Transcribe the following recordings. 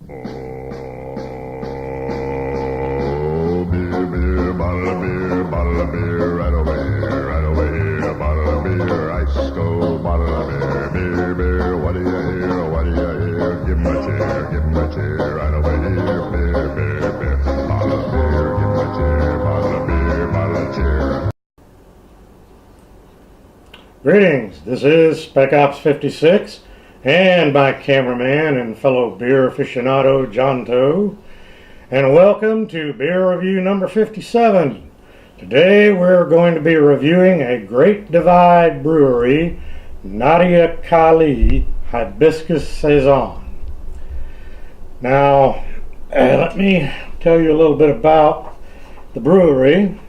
Beer, bottle of beer, right over here, bottle of beer, ice cold bottle of beer, what do you hear, give 'em a chair, right over here, beer, bottle of beer, give 'em a chair, bottle of beer, bottle of chair. Greetings, this is Spec Ops 56 and my cameraman and fellow beer aficionado John Toe, and welcome to beer review number 57. Today we're going to be reviewing a Great Divide Brewery Nadia Hibiscus Saison. Now let me tell you a little bit about the brewery.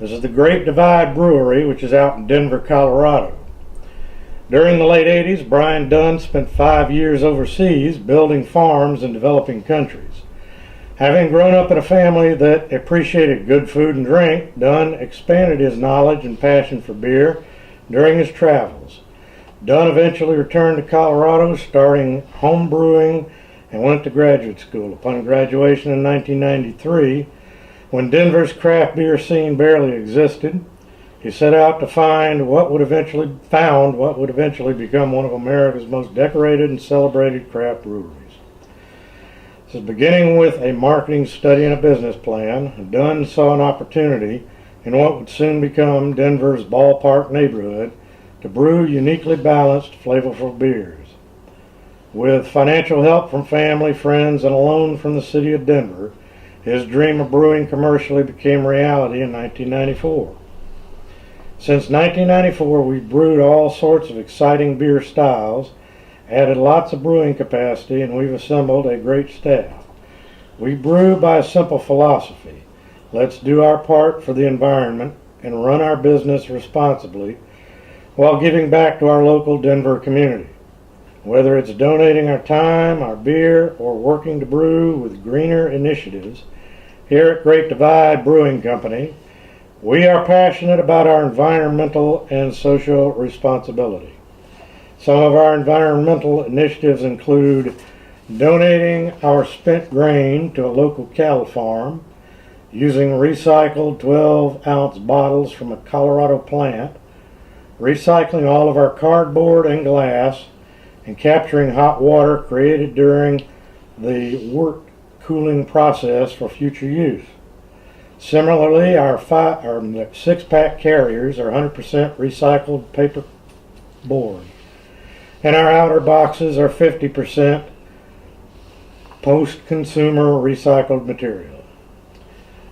This is the Great Divide Brewery, which is out in Denver, Colorado. During the late 80s, Brian Dunn spent 5 years overseas building farms in developing countries. Having grown up in a family that appreciated good food and drink, Dunn expanded his knowledge and passion for beer during his travels. Dunn eventually returned to Colorado, starting home brewing, and went to graduate school. Upon graduation in 1993, when Denver's craft beer scene barely existed, he set out to find what would eventually become one of America's most decorated and celebrated craft breweries. So beginning with a marketing study and a business plan, Dunn saw an opportunity in what would soon become Denver's ballpark neighborhood to brew uniquely balanced, flavorful beers. With financial help from family, friends, and a loan from the city of Denver, his dream of brewing commercially became reality in 1994. Since 1994, we've brewed all sorts of exciting beer styles, added lots of brewing capacity, and we've assembled a great staff. We brew by a simple philosophy. Let's do our part for the environment and run our business responsibly while giving back to our local Denver community. Whether it's donating our time, our beer, or working to brew with greener initiatives, here at Great Divide Brewing Company, we are passionate about our environmental and social responsibility. Some of our environmental initiatives include donating our spent grain to a local cattle farm, using recycled 12-ounce bottles from a Colorado plant, recycling all of our cardboard and glass, and capturing hot water created during the wort cooling process for future use. Similarly, our 6-pack carriers are 100% recycled paper board, and our outer boxes are 50% post-consumer recycled material.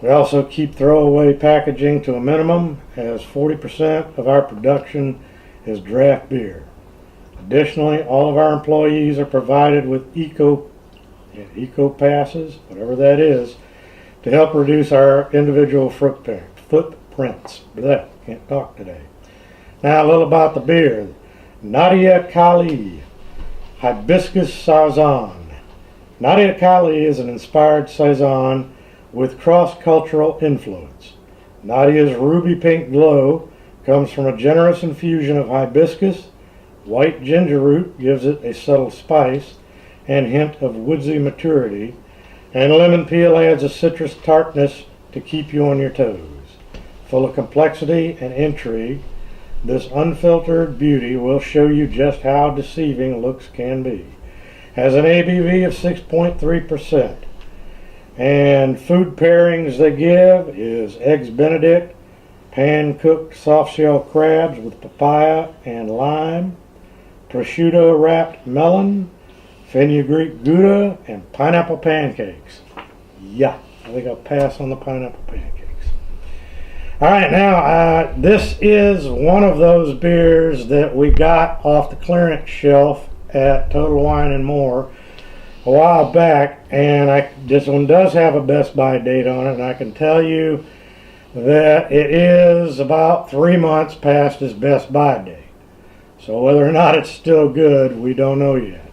We also keep throwaway packaging to a minimum, as 40% of our production is draft beer. Additionally, all of our employees are provided with eco passes, whatever that is, to help reduce our individual footprints. Can't talk today. Now a little about the beer. Nadia Hibiscus Saison. Nadia is an inspired Saison with cross-cultural influence. Nadia's ruby pink glow comes from a generous infusion of hibiscus. White ginger root gives it a subtle spice and hint of woodsy maturity, and lemon peel adds a citrus tartness to keep you on your toes. Full of complexity and intrigue, this unfiltered beauty will show you just how deceiving looks can be. Has an ABV of 6.3%. And food pairings they give is Eggs Benedict, pan-cooked soft-shell crabs with papaya and lime, prosciutto wrapped melon, fenugreek Gouda, and pineapple pancakes. Yeah, I think I'll pass on the pineapple pancakes. All right, now this is one of those beers that we got off the clearance shelf at Total Wine and More a while back, and this one does have a Best Buy date on it, and I can tell you that it is about 3 months past its Best Buy date. So whether or not it's still good, we don't know yet.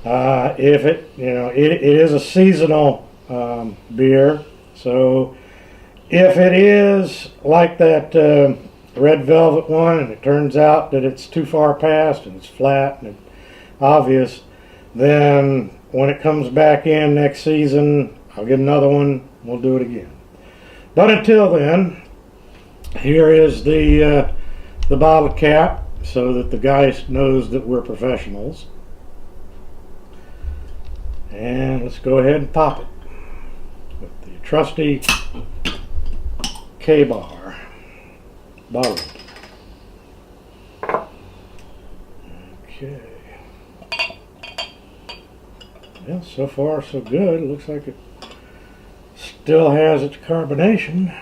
If it is a seasonal beer, so if it is like that red velvet one and it turns out that it's too far past and it's flat and obvious, then when it comes back in next season, I'll get another one. We'll do it again. But until then, here is the bottle cap so that the guy knows that we're professionals. And let's go ahead and pop it with the trusty K-bar bottle. Okay. Well, so far so good. It looks like it still has its carbonation.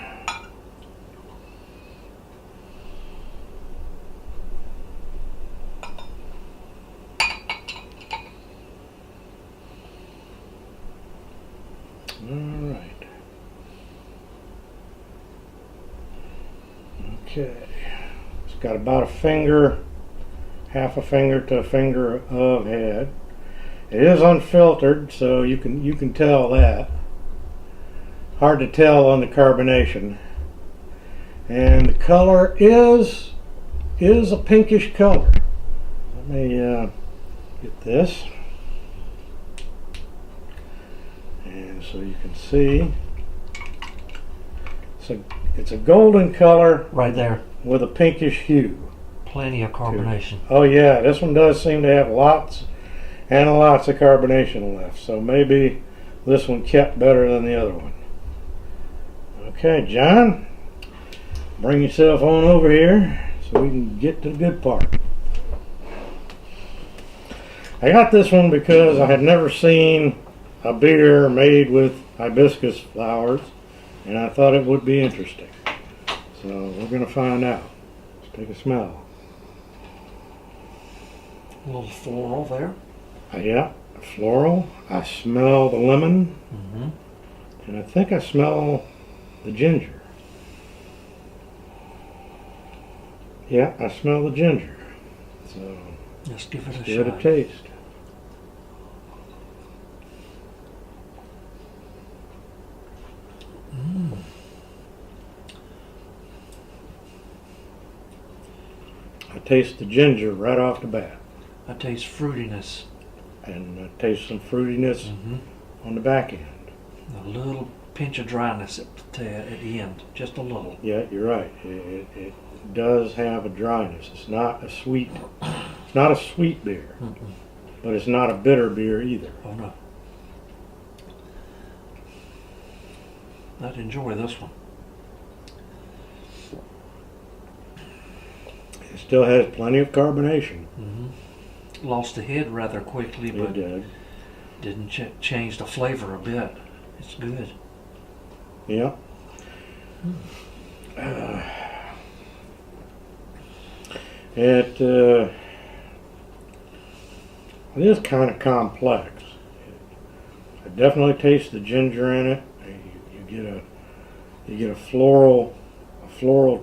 Alright. Okay. It's got about a finger, half a finger to a finger of head. It is unfiltered, so you can tell that. Hard to tell on the carbonation. And the color is a pinkish color. Let me get this. And so you can see, it's a golden color Right there. with a pinkish hue. Plenty of carbonation. Oh yeah, this one does seem to have lots and lots of carbonation left. So maybe this one kept better than the other one. Okay, John, bring yourself on over here so we can get to the good part. I got this one because I had never seen a beer made with hibiscus flowers, and I thought it would be interesting. So we're going to find out. Let's take a smell. A little floral there. Yeah, floral. I smell the lemon, Mm-hmm. and I think I smell the ginger. Yeah, I smell the ginger. So Let's give it a give it a shot. taste. I taste the ginger right off the bat, I taste fruitiness. and I taste some fruitiness Mm-hmm. on the back end. A little pinch of dryness at the end. Just a little. Yeah, you're right. It does have a dryness. It's not a sweet. It's not a sweet beer, Mm-mm. but it's not a bitter beer either. Oh no. I'd enjoy this one. It still has plenty of carbonation. Mm-hmm. Lost the head rather quickly, It but did. didn't change the flavor a bit. It's good. Yeah. It is kind of complex. I definitely taste the ginger in it. You get a floral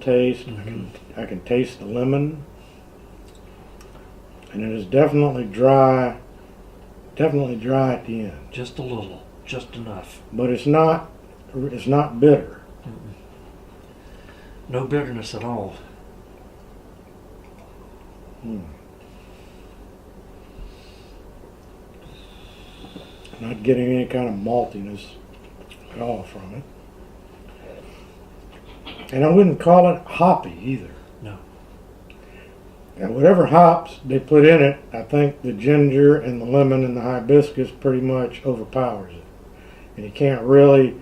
taste. Mhm. I can taste the lemon, and it is definitely dry. Definitely dry at the end, Just a little. Just enough. but it's not bitter. Mm-mm. No bitterness at all. Not getting any kind of maltiness at all from it. And I wouldn't call it hoppy either. No. And whatever hops they put in it, I think the ginger and the lemon and the hibiscus pretty much overpowers it. And you can't really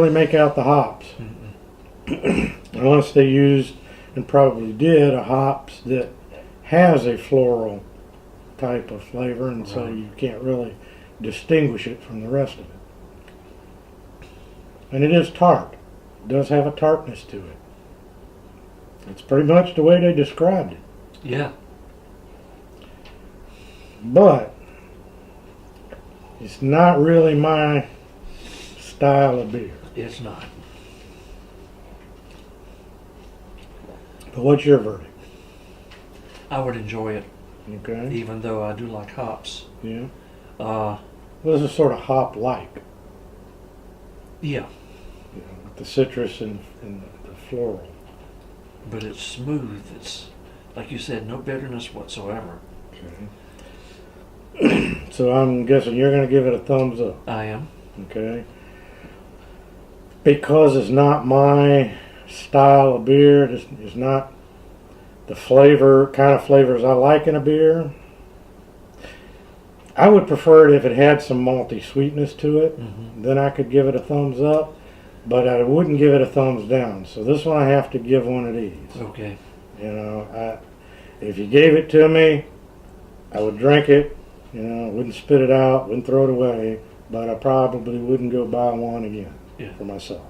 make out the hops. Mm-mm. Unless they used, and probably did, a hops that has a floral type of flavor, and so Right. you can't really distinguish it from the rest of it. And it is tart. It does have a tartness to it. It's pretty much the way they described it. Yeah. But it's not really my style of beer. It's not. But what's your verdict? I would enjoy it, Okay. even though I do like hops. Yeah. Uh, Well, this is sort of hop-like, yeah, with the citrus and the floral. but it's smooth. It's, like you said, no bitterness whatsoever. Okay. So I'm guessing you're going to give it a thumbs up. I am. Okay. Because it's not my style of beer. It's not the kind of flavors I like in a beer. I would prefer it if it had some malty sweetness to it. Mm-hmm. Then I could give it a thumbs up. But I wouldn't give it a thumbs down. So this one I have to give one of these. Okay. You know, if you gave it to me, I would drink it. You know, I wouldn't spit it out, wouldn't throw it away. But I probably wouldn't go buy one again for myself.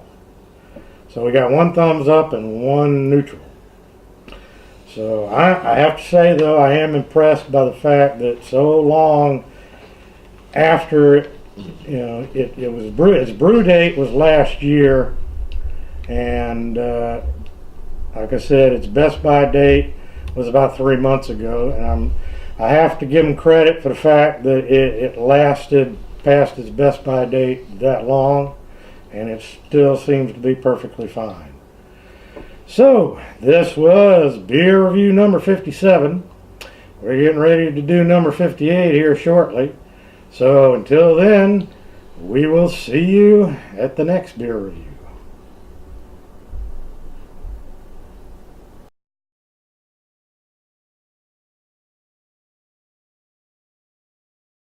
So we got one thumbs up and one neutral. So I have to say, though, I am impressed by the fact that so long after, you know, it was its brew date was last year, and like I said, its best by date was about 3 months ago, and I have to give them credit for the fact that it lasted past its best by date that long, and it still seems to be perfectly fine. So this was beer review number 57. We're getting ready to do number 58 here shortly. So until then, we will see you at the next beer review.